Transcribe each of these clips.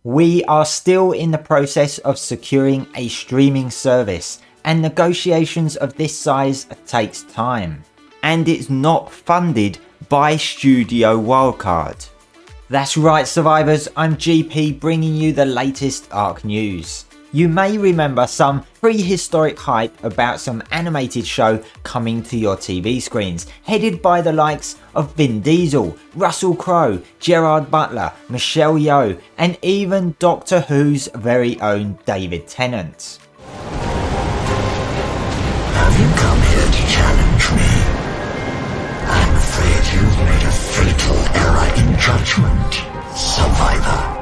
We are still in the process of securing a streaming service, and negotiations of this size takes time. And it's not funded by Studio Wildcard. That's right, survivors, I'm GP bringing you the latest ARK news. You may remember some prehistoric hype about some animated show coming to your TV screens, headed by the likes of Vin Diesel, Russell Crowe, Gerard Butler, Michelle Yeoh, and even Doctor Who's very own David Tennant. Have you come here to challenge me? I'm afraid you've made a fatal error in judgment, survivor.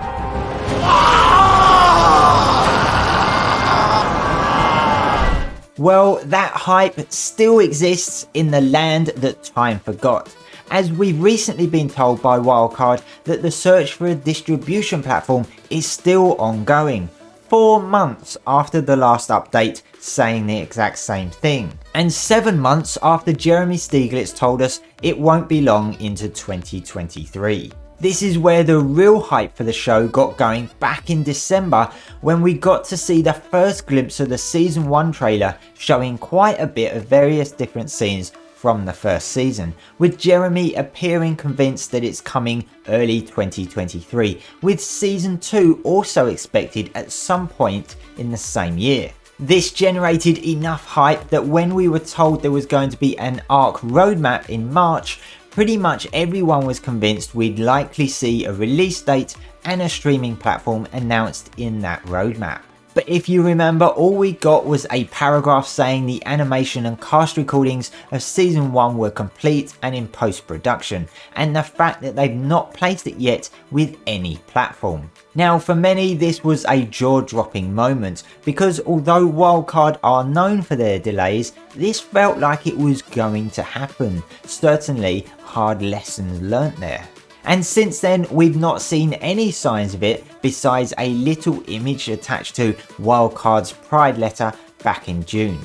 Well, that hype still exists in the land that time forgot, as we've recently been told by Wildcard that the search for a distribution platform is still ongoing, 4 months after the last update saying the exact same thing, and 7 months after Jeremy Stieglitz told us it won't be long into 2023. This is where the real hype for the show got going back in December, when we got to see the first glimpse of the season 1 trailer showing quite a bit of various different scenes from the first season, with Jeremy appearing convinced that it's coming early 2023, with season 2 also expected at some point in the same year. This generated enough hype that when we were told there was going to be an ARK roadmap in March, pretty much everyone was convinced we'd likely see a release date and a streaming platform announced in that roadmap. But if you remember, all we got was a paragraph saying the animation and cast recordings of season 1 were complete and in post-production, and the fact that they've not placed it yet with any platform. Now, for many this was a jaw-dropping moment, because although Wildcard are known for their delays, this felt like it was going to happen. Certainly hard lessons learnt there. And since then we've not seen any signs of it besides a little image attached to Wildcard's Pride letter back in June.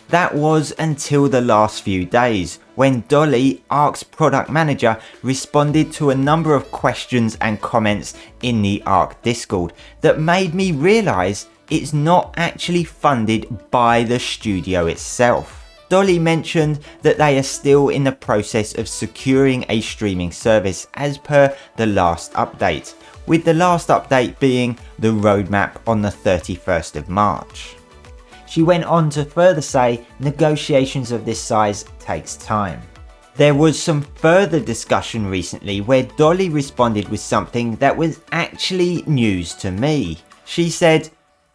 That was until the last few days, when Dolly, ARK's product manager, responded to a number of questions and comments in the ARK Discord that made me realise it's not actually funded by the studio itself. Dolly mentioned that they are still in the process of securing a streaming service as per the last update, with the last update being the roadmap on the 31st of March. She went on to further say negotiations of this size takes time. There was some further discussion recently where Dolly responded with something that was actually news to me. She said,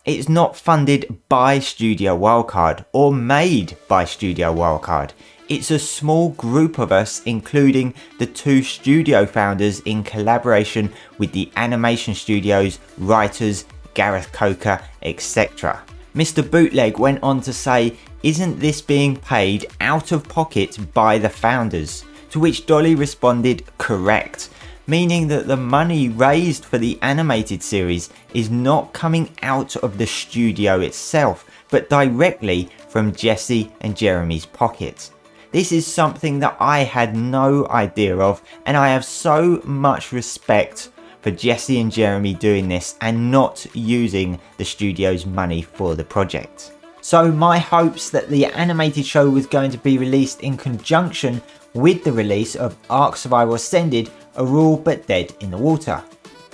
"It's not funded by Studio Wildcard or made by Studio Wildcard. It's a small group of us, including the 2 studio founders in collaboration with the animation studios, writers, Gareth Coker, etc." Mr. Bootleg went on to say, "Isn't this being paid out of pocket by the founders?" To which Dolly responded, "Correct." Meaning that the money raised for the animated series is not coming out of the studio itself, but directly from Jesse and Jeremy's pocket. This is something that I had no idea of, and I have so much respect for Jesse and Jeremy doing this and not using the studio's money for the project. So my hopes that the animated show was going to be released in conjunction with the release of ARK Survival Ascended are all but dead in the water.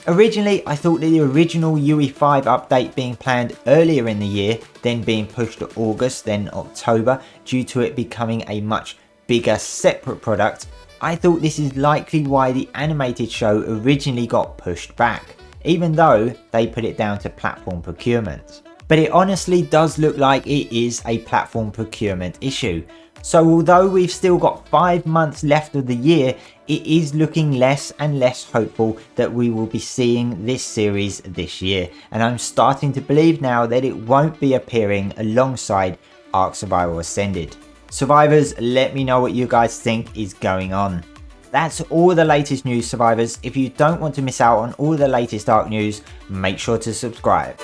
Originally, I thought that the original UE5 update being planned earlier in the year, then being pushed to August, then October, due to it becoming a much bigger separate product, I thought this is likely why the animated show originally got pushed back, even though they put it down to platform procurement. But it honestly does look like it is a platform procurement issue. So although we've still got 5 months left of the year, it is looking less and less hopeful that we will be seeing this series this year, and I'm starting to believe now that it won't be appearing alongside ARK Survival Ascended. Survivors, let me know what you guys think is going on. That's all the latest news, survivors. If you don't want to miss out on all the latest ARK news, make sure to subscribe.